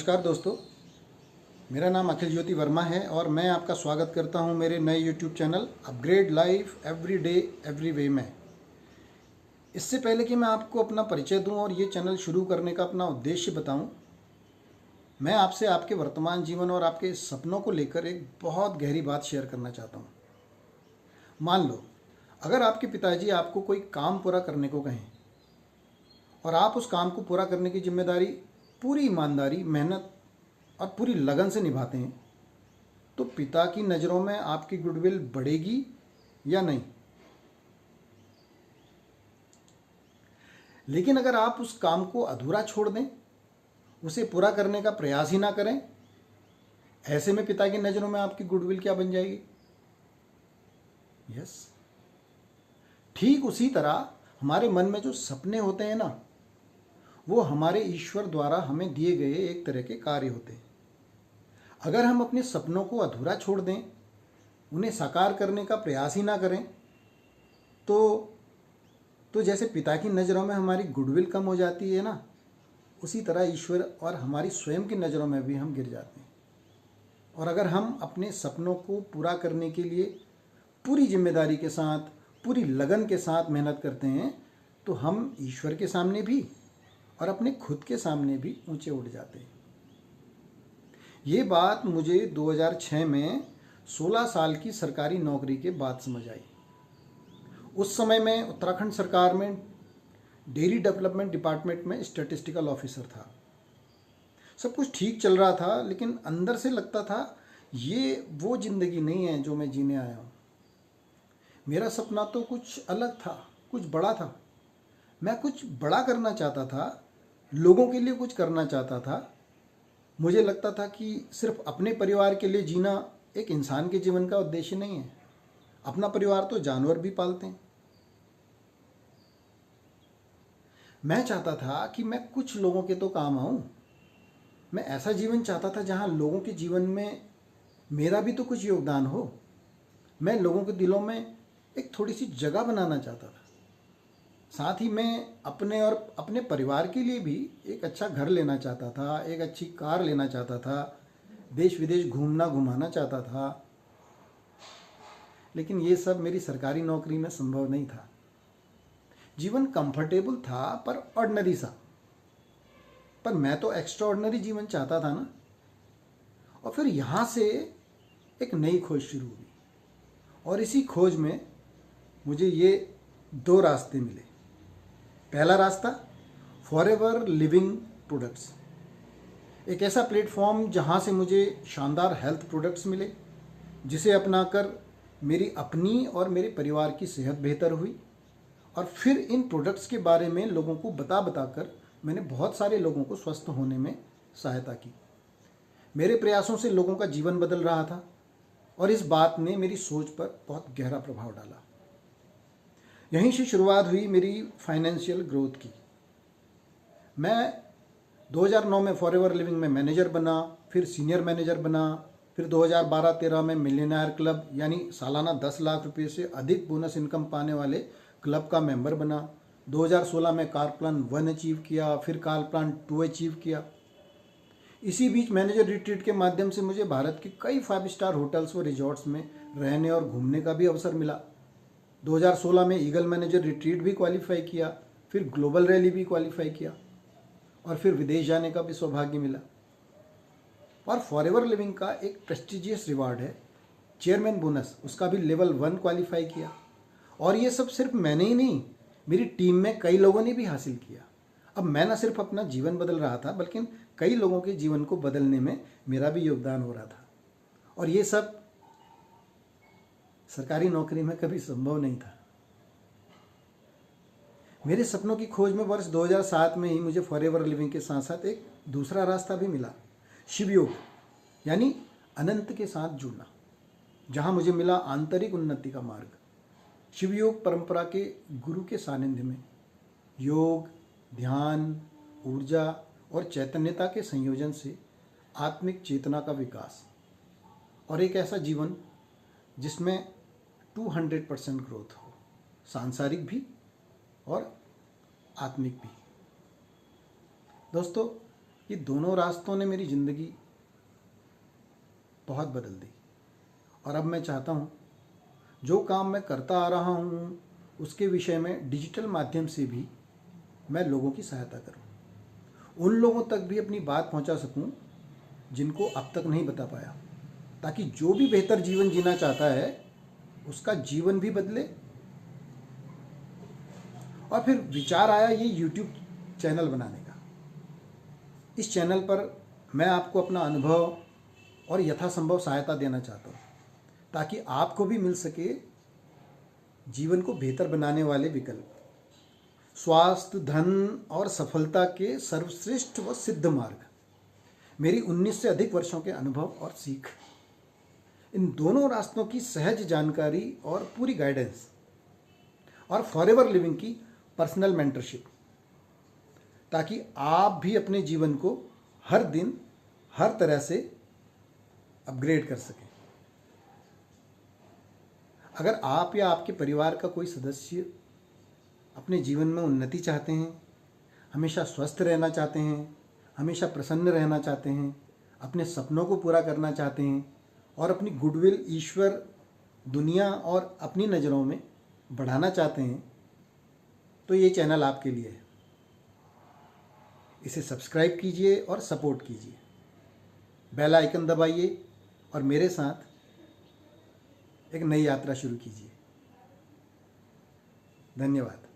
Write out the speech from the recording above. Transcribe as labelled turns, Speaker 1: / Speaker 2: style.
Speaker 1: नमस्कार दोस्तों, मेरा नाम अखिल ज्योति वर्मा है और मैं आपका स्वागत करता हूं मेरे नए YouTube channel upgrade life every day every way में। इससे पहले कि मैं आपको अपना परिचय दूं और ये चैनल शुरू करने का अपना उद्देश्य बताऊं, मैं आपसे आपके वर्तमान जीवन और आपके सपनों को लेकर एक बहुत गहरी बात शेयर करना चाहता हूँ। मान लो, अगर आपके पिताजी आपको कोई काम पूरा करने को कहें और आप उस काम को पूरा करने की जिम्मेदारी पूरी ईमानदारी, मेहनत और पूरी लगन से निभाते हैं, तो पिता की नज़रों में आपकी गुडविल बढ़ेगी या नहीं? लेकिन अगर आप उस काम को अधूरा छोड़ दें, उसे पूरा करने का प्रयास ही ना करें, ऐसे में पिता की नज़रों में आपकी गुडविल क्या बन जाएगी? यस, ठीक उसी तरह हमारे मन में जो सपने होते हैं ना, वो हमारे ईश्वर द्वारा हमें दिए गए एक तरह के कार्य होते हैं। अगर हम अपने सपनों को अधूरा छोड़ दें, उन्हें साकार करने का प्रयास ही ना करें, तो जैसे पिता की नज़रों में हमारी गुडविल कम हो जाती है ना, उसी तरह ईश्वर और हमारी स्वयं की नज़रों में भी हम गिर जाते हैं। और अगर हम अपने सपनों को पूरा करने के लिए पूरी जिम्मेदारी के साथ, पूरी लगन के साथ मेहनत करते हैं, तो हम ईश्वर के सामने भी और अपने खुद के सामने भी ऊंचे उठ जाते हैं। ये बात मुझे 2006 में 16 साल की सरकारी नौकरी के बाद समझ आई। उस समय मैं उत्तराखंड सरकार में डेयरी डेवलपमेंट डिपार्टमेंट में स्टैटिस्टिकल ऑफिसर था। सब कुछ ठीक चल रहा था, लेकिन अंदर से लगता था ये वो ज़िंदगी नहीं है जो मैं जीने आया हूँ। मेरा सपना तो कुछ अलग था, कुछ बड़ा था। मैं कुछ बड़ा करना चाहता था, लोगों के लिए कुछ करना चाहता था। मुझे लगता था कि सिर्फ अपने परिवार के लिए जीना एक इंसान के जीवन का उद्देश्य नहीं है। अपना परिवार तो जानवर भी पालते हैं। मैं चाहता था कि मैं कुछ लोगों के तो काम आऊं। मैं ऐसा जीवन चाहता था जहां लोगों के जीवन में मेरा भी तो कुछ योगदान हो। मैं लोगों के दिलों में एक थोड़ी सी जगह बनाना चाहता था। साथ ही मैं अपने और अपने परिवार के लिए भी एक अच्छा घर लेना चाहता था, एक अच्छी कार लेना चाहता था, देश विदेश घुमाना चाहता था। लेकिन ये सब मेरी सरकारी नौकरी में संभव नहीं था। जीवन कंफर्टेबल था पर ऑर्डिनरी सा। पर मैं तो एक्स्ट्रा ऑर्डिनरी जीवन चाहता था ना। और फिर यहाँ से एक नई खोज शुरू हुई और इसी खोज में मुझे ये दो रास्ते मिले। पहला रास्ता, फॉरएवर लिविंग प्रोडक्ट्स, एक ऐसा प्लेटफॉर्म जहाँ से मुझे शानदार हेल्थ प्रोडक्ट्स मिले, जिसे अपनाकर मेरी अपनी और मेरे परिवार की सेहत बेहतर हुई। और फिर इन प्रोडक्ट्स के बारे में लोगों को बताकर मैंने बहुत सारे लोगों को स्वस्थ होने में सहायता की। मेरे प्रयासों से लोगों का जीवन बदल रहा था और इस बात ने मेरी सोच पर बहुत गहरा प्रभाव डाला। यहीं से शुरुआत हुई मेरी फाइनेंशियल ग्रोथ की। मैं 2009 में फॉरएवर लिविंग में मैनेजर बना, फिर सीनियर मैनेजर बना, फिर 2012-13 में मिलियनेयर क्लब यानी सालाना 10 लाख रुपए से अधिक बोनस इनकम पाने वाले क्लब का मेंबर बना। 2016 में कार प्लान 1 अचीव किया, फिर कार प्लान 2 अचीव किया। इसी बीच मैनेजर रिट्रीट के माध्यम से मुझे भारत के कई 5 स्टार होटल्स व रिजॉर्ट्स में रहने और घूमने का भी अवसर मिला। 2016 में ईगल मैनेजर रिट्रीट भी क्वालिफाई किया, फिर ग्लोबल रैली भी क्वालिफाई किया और फिर विदेश जाने का भी सौभाग्य मिला। और फॉरएवर लिविंग का एक प्रेस्टिजियस रिवार्ड है चेयरमैन बोनस, उसका भी लेवल 1 क्वालिफाई किया। और ये सब सिर्फ मैंने ही नहीं, मेरी टीम में कई लोगों ने भी हासिल किया। अब मैं न सिर्फ अपना जीवन बदल रहा था, बल्कि कई लोगों के जीवन को बदलने में मेरा भी योगदान हो रहा था। और ये सब सरकारी नौकरी में कभी संभव नहीं था। मेरे सपनों की खोज में वर्ष 2007 में ही मुझे फॉरएवर लिविंग के साथ साथ एक दूसरा रास्ता भी मिला, शिवयोग यानी अनंत के साथ जुड़ना, जहां मुझे मिला आंतरिक उन्नति का मार्ग। शिवयोग परंपरा के गुरु के सानिध्य में योग, ध्यान, ऊर्जा और चैतन्यता के संयोजन से आत्मिक चेतना का विकास और एक ऐसा जीवन जिसमें 200% ग्रोथ हो, सांसारिक भी और आत्मिक भी। दोस्तों, ये दोनों रास्तों ने मेरी ज़िंदगी बहुत बदल दी। और अब मैं चाहता हूँ जो काम मैं करता आ रहा हूँ उसके विषय में डिजिटल माध्यम से भी मैं लोगों की सहायता करूँ, उन लोगों तक भी अपनी बात पहुँचा सकूँ जिनको अब तक नहीं बता पाया, ताकि जो भी बेहतर जीवन जीना चाहता है उसका जीवन भी बदले। और फिर विचार आया ये यूट्यूब चैनल बनाने का। इस चैनल पर मैं आपको अपना अनुभव और यथासंभव सहायता देना चाहता हूँ, ताकि आपको भी मिल सके जीवन को बेहतर बनाने वाले विकल्प, स्वास्थ्य, धन और सफलता के सर्वश्रेष्ठ व सिद्ध मार्ग, मेरी 19 से अधिक वर्षों के अनुभव और सीख, इन दोनों रास्तों की सहज जानकारी और पूरी गाइडेंस, और फॉरएवर लिविंग की पर्सनल मेंटरशिप, ताकि आप भी अपने जीवन को हर दिन हर तरह से अपग्रेड कर सकें। अगर आप या आपके परिवार का कोई सदस्य अपने जीवन में उन्नति चाहते हैं, हमेशा स्वस्थ रहना चाहते हैं, हमेशा प्रसन्न रहना चाहते हैं, अपने सपनों को पूरा करना चाहते हैं और अपनी गुडविल ईश्वर, दुनिया और अपनी नज़रों में बढ़ाना चाहते हैं, तो ये चैनल आपके लिए है। इसे सब्सक्राइब कीजिए और सपोर्ट कीजिए, बेल आइकन दबाइए और मेरे साथ एक नई यात्रा शुरू कीजिए। धन्यवाद।